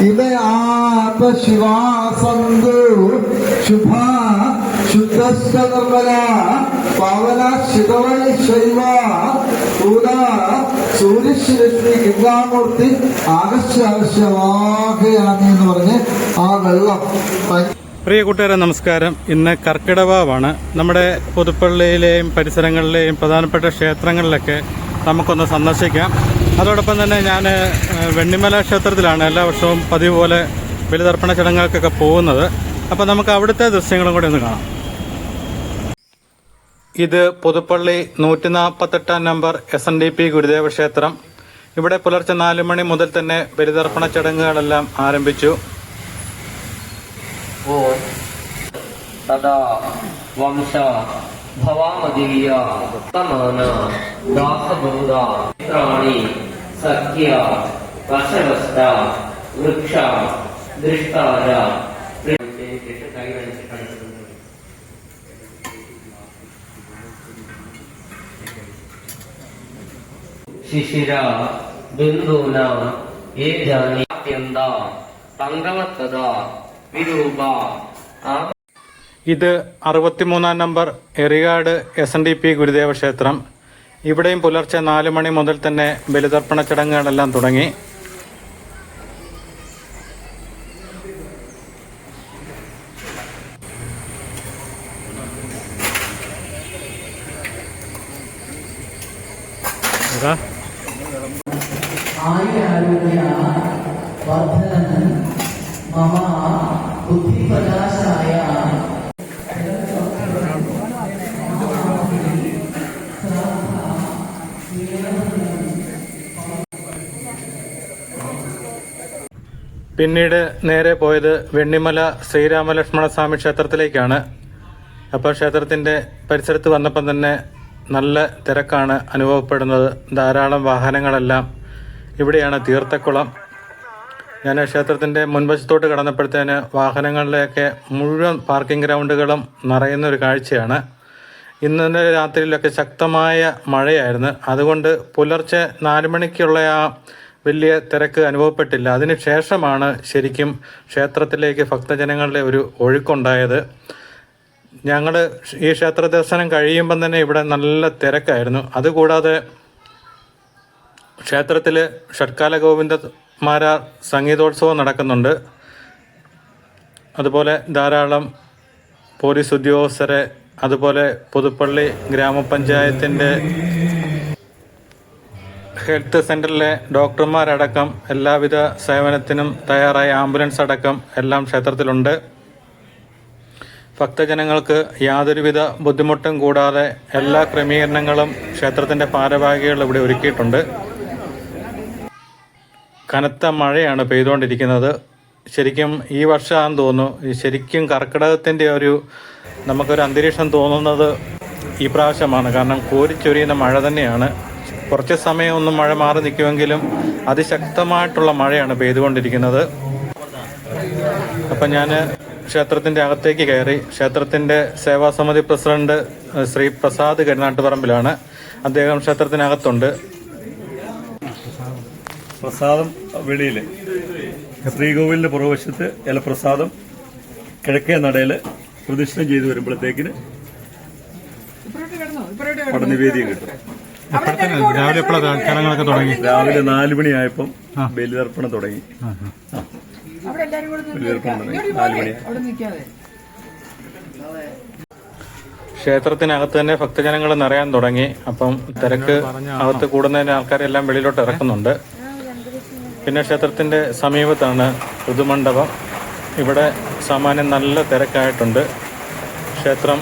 ഇവയാപ ശിവാസന്തു ശുഭ ശുദ്ധസ്ഥ നിർമ്മല പാവന ശിവൈ ശൈവ പൂത സൂര്യശ്രീ ഗംഗാമൂർത്തി ആകർഷവാഹയാമി എന്ന് പറഞ്ഞ് ആ വെള്ളം. പ്രിയ കൂട്ടുകാരെ നമസ്കാരം. ഇന്ന് കർക്കിടവാവാണ്. നമ്മുടെ പുതുപ്പള്ളിയിലെയും പരിസരങ്ങളിലെയും പ്രധാനപ്പെട്ട ക്ഷേത്രങ്ങളിലൊക്കെ നമുക്കൊന്ന് സന്ദർശിക്കാം. അതോടൊപ്പം തന്നെ ഞാൻ വെണ്ണിമല ക്ഷേത്രത്തിലാണ് എല്ലാ വർഷവും പതിവ് പോലെ ബലിതർപ്പണ ചടങ്ങുകൾക്കൊക്കെ പോകുന്നത്. അപ്പോൾ നമുക്ക് അവിടുത്തെ ദൃശ്യങ്ങളും കൂടി ഒന്ന് കാണാം. ഇത് പുതുപ്പള്ളി 148 നമ്പർ SNDP ഗുരുദേവ ക്ഷേത്രം. ഇവിടെ പുലർച്ചെ 4 മണി മുതൽ തന്നെ ബലിതർപ്പണ ചടങ്ങുകളെല്ലാം ആരംഭിച്ചു. തദാ വംശ ഭവാമദീയ തമാന ദാസബോധ പ്രാണി സഖ്യ വശവസ്ത വൃക്ഷ ദൃഷ്ടാര ശിശിര ബിന്ദൂന ഏ ജാനി അത്യന്ത തങ്കവത്തത വിരൂപ. ഇത് 63 നമ്പർ എറിയാട് SNDP ഗുരുദേവ ക്ഷേത്രം. ഇവിടെയും പുലർച്ചെ 4 മണി മുതൽ തന്നെ ബലിതർപ്പണ ചടങ്ങുകളെല്ലാം തുടങ്ങി. ബുദ്ധിപ്രകാശായ പിന്നീട് നേരെ പോയത് വെണ്ണിമല ശ്രീരാമലക്ഷ്മണസ്വാമി ക്ഷേത്രത്തിലേക്കാണ്. അപ്പോൾ ക്ഷേത്രത്തിൻ്റെ പരിസരത്ത് വന്നപ്പം തന്നെ നല്ല തിരക്കാണ് അനുഭവപ്പെടുന്നത്. ധാരാളം വാഹനങ്ങളെല്ലാം ഇവിടെയാണ്. തീർത്ഥക്കുളം. ഞാൻ ക്ഷേത്രത്തിൻ്റെ മുൻവശത്തോട്ട് കടന്നപ്പോഴത്തേന് വാഹനങ്ങളിലെയൊക്കെ മുഴുവൻ പാർക്കിംഗ് ഗ്രൗണ്ടുകളും നിറയുന്ന ഒരു കാഴ്ചയാണ്. ഇന്നലെ രാത്രിയിലൊക്കെ ശക്തമായ മഴയായിരുന്നു. അതുകൊണ്ട് പുലർച്ചെ 4 മണിക്കുള്ള ആ വലിയ തിരക്ക് അനുഭവപ്പെട്ടില്ല. അതിനുശേഷമാണ് ശരിക്കും ക്ഷേത്രത്തിലേക്ക് ഭക്തജനങ്ങളുടെ ഒരു ഒഴുക്കുണ്ടായത്. ഞങ്ങൾ ഈ ക്ഷേത്ര ദർശനം കഴിയുമ്പം തന്നെ ഇവിടെ നല്ല തിരക്കായിരുന്നു. അതുകൂടാതെ ക്ഷേത്രത്തിൽ ഷഡ്കാല ഗോവിന്ദമാരാർ സംഗീതോത്സവം നടക്കുന്നുണ്ട്. അതുപോലെ ധാരാളം പോലീസ് ഉദ്യോഗസ്ഥരെ, അതുപോലെ പുതുപ്പള്ളി ഗ്രാമപഞ്ചായത്തിൻ്റെ ഹെൽത്ത് സെൻ്ററിലെ ഡോക്ടർമാരടക്കം എല്ലാവിധ സേവനത്തിനും തയ്യാറായ ആംബുലൻസ് അടക്കം എല്ലാം ക്ഷേത്രത്തിലുണ്ട്. ഭക്തജനങ്ങൾക്ക് യാതൊരുവിധ ബുദ്ധിമുട്ടും കൂടാതെ എല്ലാ ക്രമീകരണങ്ങളും ക്ഷേത്രത്തിൻ്റെ ഭാരവാഹികൾ ഇവിടെ ഒരുക്കിയിട്ടുണ്ട്. കനത്ത മഴയാണ് പെയ്തുകൊണ്ടിരിക്കുന്നത്. ശരിക്കും ഈ വർഷമാണെന്ന് തോന്നുന്നു ശരിക്കും കർക്കിടകത്തിൻ്റെ നമുക്കൊരു അന്തരീക്ഷം തോന്നുന്നത് ഈ പ്രാവശ്യമാണ്. കാരണം കോരിച്ചൊരിയുന്ന മഴ തന്നെയാണ്. കുറച്ച് സമയം ഒന്ന് മഴ മാറി നിൽക്കുമെങ്കിലും അതിശക്തമായിട്ടുള്ള മഴയാണ് പെയ്തുകൊണ്ടിരിക്കുന്നത്. അപ്പം ഞാൻ ക്ഷേത്രത്തിൻ്റെ അകത്തേക്ക് കയറി. ക്ഷേത്രത്തിൻ്റെ സേവാസമിതി പ്രസിഡന്റ് ശ്രീ പ്രസാദ് കരുനാട്ടുപറമ്പിലാണ്. അദ്ദേഹം ക്ഷേത്രത്തിനകത്തുണ്ട്. പ്രസാദം വെളിയിൽ ശ്രീകോവിലിൻ്റെ പുറവശത്ത് ഇലപ്രസാദം കിഴക്കേ നടയിൽ പ്രദക്ഷിണം ചെയ്തു വരുമ്പോഴത്തേക്കിന് പടനിവേദ്യം കിട്ടും. രാവിലെ എപ്പോഴാണ് ചടങ്ങുകളൊക്കെ തുടങ്ങി? രാവിലെ 4 മണിയായപ്പം ബലിതർപ്പണം തുടങ്ങി. ബലിതർപ്പണം തുടങ്ങി 4 മണിയായി. ക്ഷേത്രത്തിനകത്ത് തന്നെ ഭക്തജനങ്ങൾ നിറയാൻ തുടങ്ങി. അപ്പം തിരക്ക് അകത്ത് കൂടുന്നതിന് ആൾക്കാരെല്ലാം വെളിയിലോട്ട് ഇറക്കുന്നുണ്ട്. പിന്നെ ക്ഷേത്രത്തിൻ്റെ സമീപത്താണ് ഋതുമണ്ഡപം. ഇവിടെ സാമാന്യം നല്ല തിരക്കായിട്ടുണ്ട്. ക്ഷേത്രം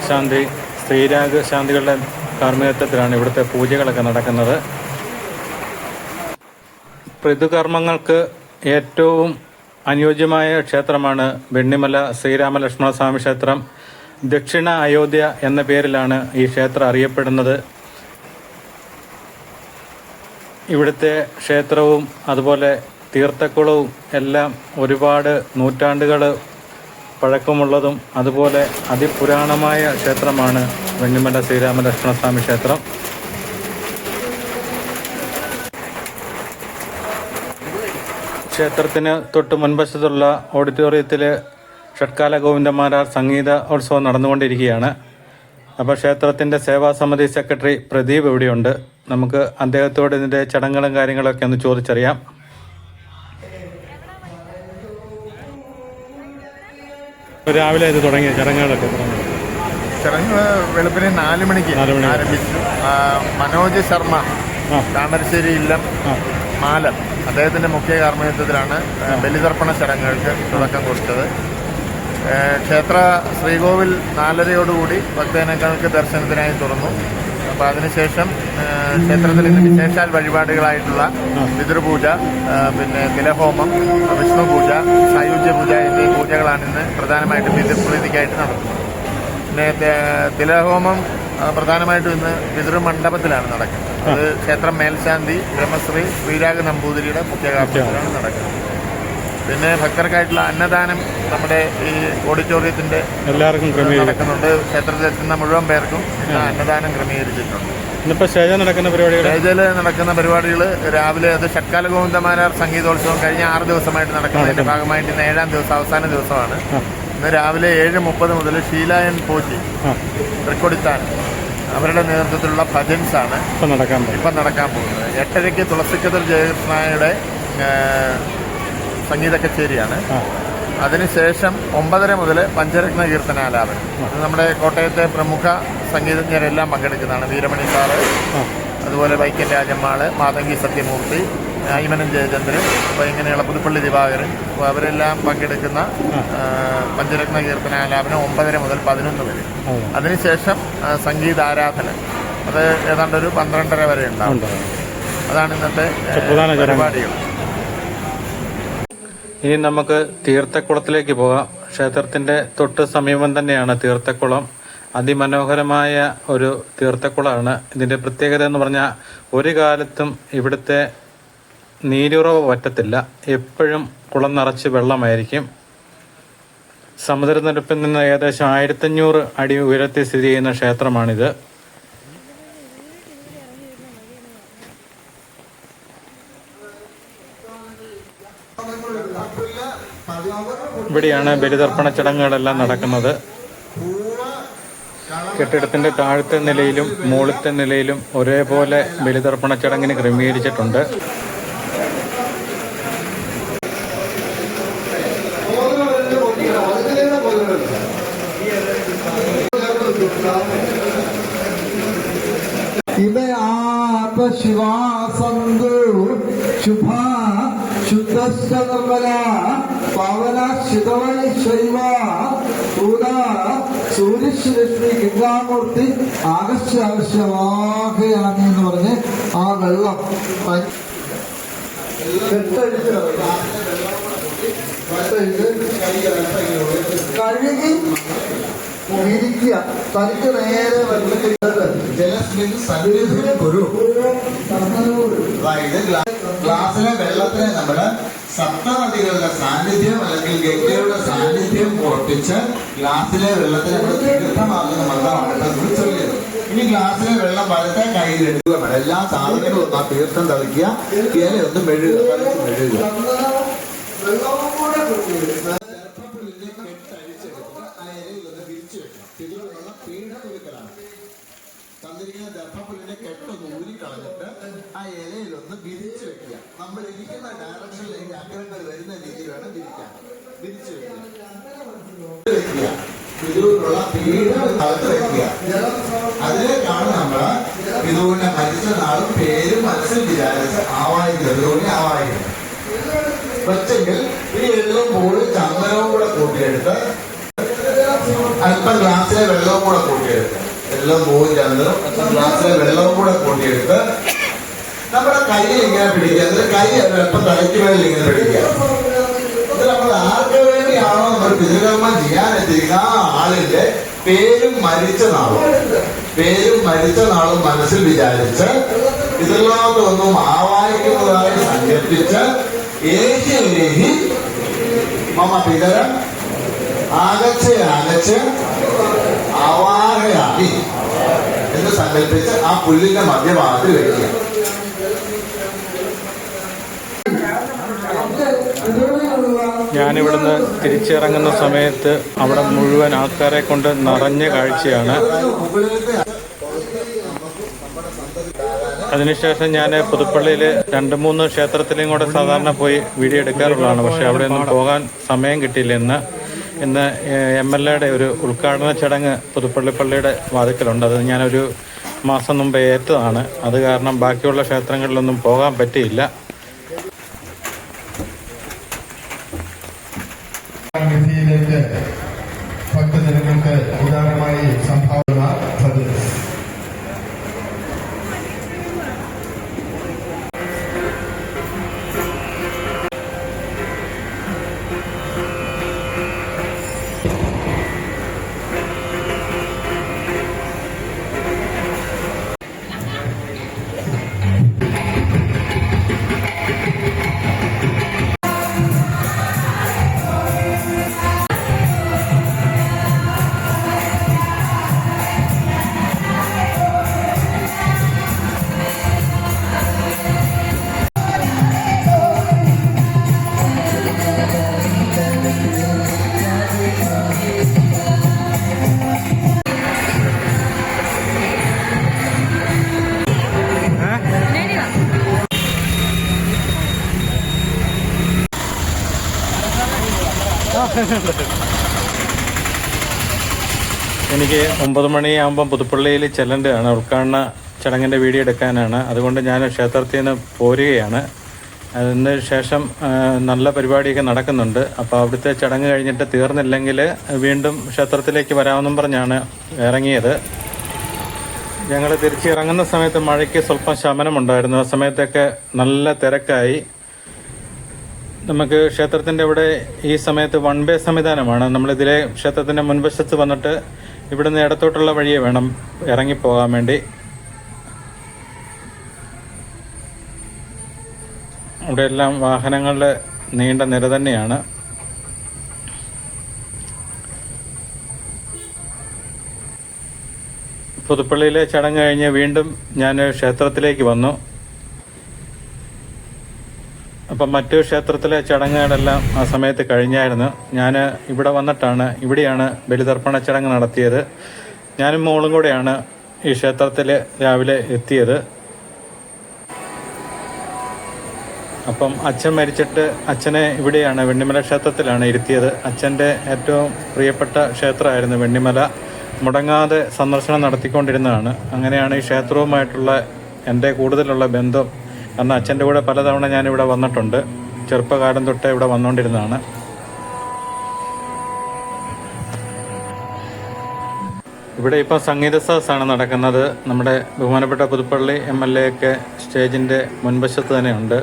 ശാന്തി ശ്രീരാഗ് ശാന്തികളുടെ കാർമ്മികത്വത്തിലാണ് ഇവിടുത്തെ പൂജകളൊക്കെ നടക്കുന്നത്. ഋതുകർമ്മങ്ങൾക്ക് ഏറ്റവും അനുയോജ്യമായ ക്ഷേത്രമാണ് വെണ്ണിമല ശ്രീരാമലക്ഷ്മണസ്വാമി ക്ഷേത്രം. ദക്ഷിണ അയോധ്യ എന്ന പേരിലാണ് ഈ ക്ഷേത്രം അറിയപ്പെടുന്നത്. ഇവിടുത്തെ ക്ഷേത്രവും അതുപോലെ തീർത്ഥക്കുളവും എല്ലാം ഒരുപാട് നൂറ്റാണ്ടുകൾ പഴക്കമുള്ളതും അതുപോലെ അതിപുരാണമായ ക്ഷേത്രമാണ് വെണ്ണിമല ശ്രീരാമലക്ഷ്മണസ്വാമി ക്ഷേത്രം. ക്ഷേത്രത്തിന് തൊട്ട് മുൻവശത്തുള്ള ഓഡിറ്റോറിയത്തിൽ ഷഡ്കാല ഗോവിന്ദമാരാർ സംഗീത ഉത്സവം നടന്നുകൊണ്ടിരിക്കുകയാണ്. അപ്പോൾ ക്ഷേത്രത്തിൻ്റെ സേവാസമിതി സെക്രട്ടറി പ്രദീപ് ഇവിടെയുണ്ട്. നമുക്ക് അദ്ദേഹത്തോട് ഇതിൻ്റെ ചടങ്ങുകളും കാര്യങ്ങളൊക്കെ ഒന്ന് ചോദിച്ചറിയാം. രാവിലെ ഇത് തുടങ്ങിയ ചടങ്ങുകളൊക്കെ ചടങ്ങ് വെളുപ്പിന് 4 മണിക്ക് ആരംഭിച്ചു. മനോജ് ശർമ്മ താമരശ്ശേരി ഇല്ലം മാലം അദ്ദേഹത്തിൻ്റെ മുഖ്യ കാർമ്മികത്വത്തിലാണ് ബലിതർപ്പണ ചടങ്ങുകൾക്ക് തുടക്കം കുറിച്ചത്. ക്ഷേത്ര ശ്രീകോവിൽ 4:30 ഭക്തജനങ്ങൾക്ക് ദർശനത്തിനായി തുറന്നു. അപ്പോൾ അതിനുശേഷം ക്ഷേത്രത്തിൽ ഇന്ന് വിശേഷാൽ വഴിപാടുകളായിട്ടുള്ള പിതൃപൂജ, പിന്നെ തിലഹോമം, വിഷ്ണുപൂജ, സായുജ്യ പൂജ എന്നീ പൂജകളാണ് ഇന്ന് പ്രധാനമായിട്ടും പിതൃപ്രീതിക്കായിട്ട് നടത്തുന്നത്. പിന്നെ തിലഹോമം പ്രധാനമായിട്ടും ഇന്ന് പിതൃമണ്ഡപത്തിലാണ് നടക്കുന്നത്. അത് ക്ഷേത്രം മേൽശാന്തി ബ്രഹ്മശ്രീ ശ്രീരാഗ നമ്പൂതിരിയുടെ മുഖ്യ കാർമ്മികത്തിലാണ് നടക്കുന്നത്. പിന്നെ ഭക്തർക്കായിട്ടുള്ള അന്നദാനം നമ്മുടെ ഈ ഓഡിറ്റോറിയത്തിന്റെ എല്ലാവർക്കും നടക്കുന്നുണ്ട്. ക്ഷേത്രത്തിൽ എത്തുന്ന മുഴുവൻ പേർക്കും അന്നദാനം ക്രമീകരിച്ചിട്ടുണ്ട്. സ്റ്റേജിൽ നടക്കുന്ന പരിപാടികൾ രാവിലെ അത് ഷഡ്കാല ഗോവിന്ദമാരാർ സംഗീതോത്സവം കഴിഞ്ഞ 6 ദിവസമായിട്ട് നടക്കുന്നതിന്റെ ഭാഗമായിട്ട് ഇന്ന് 7ാം ദിവസം അവസാന ദിവസമാണ്. ഇന്ന് രാവിലെ 7:30 മുതൽ ഷീലായൻ പോറ്റി തൃക്കൊടിത്താൻ അവരുടെ നേതൃത്വത്തിലുള്ള ഭജൻസ് ആണ് ഇപ്പം നടക്കാൻ പോകുന്നത്. 8:30 തുളസിക്കതർ ജയകൃഷ്ണയുടെ സംഗീത കച്ചേരിയാണ്. അതിനുശേഷം 9:30 മുതൽ പഞ്ചരത്ന കീർത്തനാലാപനം. ഇത് നമ്മുടെ കോട്ടയത്തെ പ്രമുഖ സംഗീതജ്ഞരെല്ലാം പങ്കെടുക്കുന്നതാണ്. വീരമണി സാറ്, അതുപോലെ വൈക്കം രാജമ്മാള്, മാതങ്കി സത്യമൂർത്തി, ഐമനം ജയചന്ദ്രൻ, അപ്പോൾ ഇങ്ങനെയുള്ള പുതുപ്പള്ളി ദിവാകരൻ, അപ്പോൾ അവരെല്ലാം പങ്കെടുക്കുന്ന പഞ്ചരത്ന കീർത്തനാലാപനം 9:30 മുതൽ 11 വരെ. അതിനുശേഷം സംഗീതാരാധന, അത് ഏതാണ്ട് ഒരു 12:30 വരെ ഉണ്ടാവും. അതാണ് ഇന്നത്തെ പരിപാടികൾ. ഇനി നമുക്ക് തീർത്ഥക്കുളത്തിലേക്ക് പോകാം. ക്ഷേത്രത്തിൻ്റെ തൊട്ട് സമീപം തന്നെയാണ് തീർത്ഥക്കുളം. അതിമനോഹരമായ ഒരു തീർത്ഥക്കുളമാണ്. ഇതിൻ്റെ പ്രത്യേകത എന്ന് പറഞ്ഞാൽ ഒരു കാലത്തും ഇവിടുത്തെ നീരുറവ് പറ്റത്തില്ല. എപ്പോഴും കുളം നിറച്ച് വെള്ളമായിരിക്കും. സമുദ്രനിരപ്പിൽ നിന്ന് ഏകദേശം 1500 അടി ഉയരത്തിൽ സ്ഥിതി ചെയ്യുന്ന ക്ഷേത്രമാണിത്. ഇവിടെയാണ് ബലിതർപ്പണ ചടങ്ങുകളെല്ലാം നടക്കുന്നത്. കെട്ടിടത്തിന്റെ താഴത്തെ നിലയിലും മുകളിലത്തെ നിലയിലും ഒരേപോലെ ബലിതർപ്പണ ചടങ്ങിന് ക്രമീകരിച്ചിട്ടുണ്ട്. ഇവയാപ ശിവാസന്തു ശുഭ ശുദ്ധസ്ഥ നിർമ്മല പാവന ശിതവൈ ശൈവ ഭൂത സൂര്യശ്രീ ഗംഗാമൂർത്തി ആകർഷവാഹയാമി എന്ന് പറഞ്ഞ് ആ വെള്ളം കഴുകി ഇരിക്കുക. തനിക്ക് നേരെ അതായത് ഗ്ലാസ്സിലെ വെള്ളത്തിനെ നമ്മുടെ സപ്തനദികളുടെ സാന്നിധ്യം അല്ലെങ്കിൽ ഗംഗയുടെ സാന്നിധ്യം ഉറപ്പിച്ച് ഗ്ലാസ്സിലെ വെള്ളത്തിനെ നമ്മൾ തീർത്ഥമാകുന്ന മന്ത്രമാണ് നമ്മൾ ചൊല്ലിയത്. ഇനി ഗ്ലാസ്സിലെ വെള്ളം വലത്തെ കയ്യിലെടുക്കുക. എല്ലാ സാധനങ്ങളും ഒന്ന് ആ തീർത്ഥം തളിക്കുക, ഇല ഒന്ന് മെഴുകുക. തന്നിരിക്കുന്ന ദർഭപ്പുല്ലിന്റെ കെട്ടൊന്ന് ഊരിക്കളഞ്ഞിട്ട് ആ ഇലയിലൊന്ന് വിരിച്ചു വെക്കുക. നമ്മൾ ഇരിക്കുന്ന ഡയറക്ഷനിലേക്ക് അഗ്രഹങ്ങൾ വരുന്ന രീതിയിൽ വേണം വിരിക്കാൻ. വിരിച്ചു വെക്കുക. പിതൃവിനുള്ള പീഠം അകത്ത് വെക്കുക. അതിലേക്കാണ് നമ്മള് പിതൃവിനെ മരിച്ച നാളും പേരും മനസ്സിൽ വിചാരിച്ച് ആവാഹിക്കുന്നത്. പിതൃവിനെ ആവാഹിക്കുന്നത് വെച്ചെങ്കിൽ ഈ എള്ളും പൂളും ചന്ദനവും കൂടെ കൂട്ടിയെടുത്ത് അല്പം ഗ്ലാസ്സിലെ വെള്ളവും കൂടെ കൂട്ടിയെടുത്ത് എല്ലാം പൂവും ചന്ദനം ഗ്ലാസ്സിലെ വെള്ളവും കൂടെ കൂട്ടിയെടുത്ത് നമ്മുടെ കയ്യിൽ ഇങ്ങനെ പിടിക്കുക. അതിൽ കൈ അല്പം തലയ്ക്ക് മേളിൽ ഇങ്ങനെ പിടിക്കുക. ഇത് നമ്മൾ ആർക്ക് വേണ്ടിയാണോ നമ്മൾ പിതൃകർമ്മം ചെയ്യാനെത്തിയിരിക്കുന്ന ആ ആളിന്റെ പേരും മരിച്ച നാളും മനസ്സിൽ വിചാരിച്ച് ഇതിലോട്ടൊന്നും ആവാഹിക്കുന്നതായി സങ്കല്പിച്ച് ഏഹി മമ പിതരം ആകച്ച് ആവാഹയാമി എന്ന് സങ്കല്പിച്ച് ആ പുല്ലിന്റെ മധ്യഭാഗത്തിൽ വയ്ക്കുക. ഞാനിവിടുന്ന് തിരിച്ചിറങ്ങുന്ന സമയത്ത് അവിടെ മുഴുവൻ ആൾക്കാരെ കൊണ്ട് നിറഞ്ഞ കാഴ്ചയാണ്. അതിനുശേഷം ഞാൻ പുതുപ്പള്ളിയിൽ 2-3 ക്ഷേത്രത്തിലും കൂടെ സാധാരണ പോയി വീഡിയോ എടുക്കാറുള്ളതാണ്. പക്ഷേ അവിടെയൊന്നും പോകാൻ സമയം കിട്ടിയില്ല. ഇന്ന് MLAയുടെ ഒരു ഉദ്ഘാടന ചടങ്ങ് പുതുപ്പള്ളി പള്ളിയുടെ വാതിക്കലുണ്ട്. അത് ഞാനൊരു മാസം മുമ്പ് ഏറ്റതാണ്. അത് കാരണം ബാക്കിയുള്ള ക്ഷേത്രങ്ങളിലൊന്നും പോകാൻ പറ്റിയില്ല. നിധിയിലേക്ക് ഭക്തജനങ്ങൾക്ക് ഉദാരമായി സംഭാവന സദസ്. എനിക്ക് 9 മണിയാകുമ്പം പുതുപ്പള്ളിയിൽ ചെല്ലേണ്ടതാണ്. ഉദ്ഘാടന ചടങ്ങിൻ്റെ വീഡിയോ എടുക്കാനാണ്. അതുകൊണ്ട് ഞാൻ ക്ഷേത്രത്തിൽ നിന്ന് പോരുകയാണ്. അതിന് ശേഷം നല്ല പരിപാടിയൊക്കെ നടക്കുന്നുണ്ട്. അപ്പോൾ അവിടുത്തെ ചടങ്ങ് കഴിഞ്ഞിട്ട് തീർന്നില്ലെങ്കിൽ വീണ്ടും ക്ഷേത്രത്തിലേക്ക് വരാമെന്നും പറഞ്ഞാണ് ഇറങ്ങിയത്. ഞങ്ങൾ തിരിച്ചിറങ്ങുന്ന സമയത്ത് മഴയ്ക്ക് സ്വല്പം ശമനമുണ്ടായിരുന്നു. ആ സമയത്തൊക്കെ നല്ല തിരക്കായി. നമുക്ക് ക്ഷേത്രത്തിൻ്റെ ഇവിടെ ഈ സമയത്ത് 1 വേ സംവിധാനമാണ്. നമ്മളിതിലെ ക്ഷേത്രത്തിൻ്റെ മുൻവശത്ത് വന്നിട്ട് ഇവിടുന്ന് ഇടത്തോട്ടുള്ള വഴിയെ വേണം ഇറങ്ങിപ്പോകാൻ വേണ്ടി. ഇവിടെ എല്ലാം വാഹനങ്ങളുടെ നീണ്ട നിര തന്നെയാണ്. പുതുപ്പള്ളിയിലെ ചടങ്ങ് കഴിഞ്ഞ് വീണ്ടും ഞാൻ ക്ഷേത്രത്തിലേക്ക് വന്നു. അപ്പം മറ്റു ക്ഷേത്രത്തിലെ ചടങ്ങുകളെല്ലാം ആ സമയത്ത് കഴിഞ്ഞായിരുന്നു. ഞാൻ ഇവിടെ വന്നിട്ടാണ്, ഇവിടെയാണ് ബലിതർപ്പണ ചടങ്ങ് നടത്തിയത്. ഞാനും മോളും കൂടെയാണ് ഈ ക്ഷേത്രത്തിൽ രാവിലെ എത്തിയത്. അപ്പം അച്ഛൻ മരിച്ചിട്ട് അച്ഛനെ ഇവിടെയാണ് വെണ്ണിമല ക്ഷേത്രത്തിലാണ് ഇരുത്തിയത്. അച്ഛൻ്റെ ഏറ്റവും പ്രിയപ്പെട്ട ക്ഷേത്രമായിരുന്നു വെണ്ണിമല. മുടങ്ങാതെ സന്ദർശനം നടത്തിക്കൊണ്ടിരുന്നതാണ്. അങ്ങനെയാണ് ഈ ക്ഷേത്രവുമായിട്ടുള്ള എൻ്റെ കൂടുതലുള്ള ബന്ധം. കാരണം അച്ഛൻ്റെ കൂടെ പലതവണ ഞാനിവിടെ വന്നിട്ടുണ്ട്. ചെറുപ്പകാലം തൊട്ടേ ഇവിടെ വന്നുകൊണ്ടിരുന്നതാണ്. ഇവിടെ ഇപ്പോൾ സംഗീത സദസ്സാണ് നടക്കുന്നത്. നമ്മുടെ ബഹുമാനപ്പെട്ട പുതുപ്പള്ളി MLA ഒക്കെ സ്റ്റേജിൻ്റെ മുൻവശത്ത് തന്നെയുണ്ട്.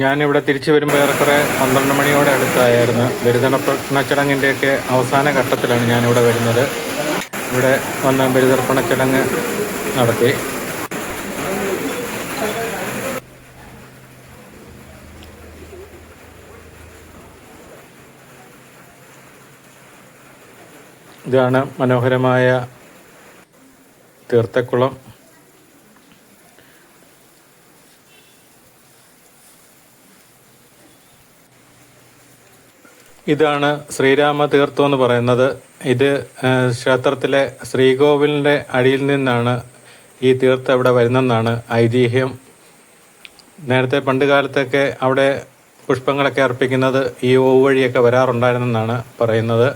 ഞാനിവിടെ തിരിച്ചു വരുമ്പോൾ ഏറെക്കുറെ 12 മണിയോടെ അടുത്തായിരുന്നു. ബലിതർപ്പണ ചടങ്ങിൻ്റെയൊക്കെ അവസാന ഘട്ടത്തിലാണ് ഞാനിവിടെ വരുന്നത്. ഇവിടെ വന്ന് ബലിതർപ്പണ ചടങ്ങ് നടത്തി. ഇതാണ് മനോഹരമായ തീർത്ഥക്കുളം. ഇതാണ് ശ്രീരാമ തീർത്ഥം എന്ന് പറയുന്നത്. ഇത് ക്ഷേത്രത്തിലെ ശ്രീകോവിലിൻ്റെ അടിയിൽ നിന്നാണ് ഈ തീർത്ഥം ഇവിടെ വരുന്നതെന്നാണ് ഐതിഹ്യം. നേരത്തെ പണ്ട് കാലത്തൊക്കെ അവിടെ പുഷ്പങ്ങളൊക്കെ അർപ്പിക്കുന്നത് ഈ ഓവ് വഴിയൊക്കെ വരാറുണ്ടായിരുന്നെന്നാണ് പറയുന്നത്.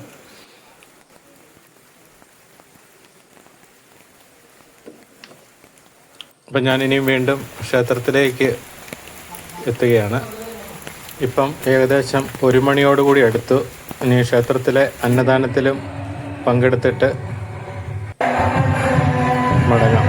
അപ്പം ഞാനിനിയും വീണ്ടും ക്ഷേത്രത്തിലേക്ക് എത്തുകയാണ്. ഇപ്പം ഏകദേശം 1 മണിയോടുകൂടി അടുത്തു. ഇനി ക്ഷേത്രത്തിലെ അന്നദാനത്തിലും പങ്കെടുത്തിട്ട് മടങ്ങാം.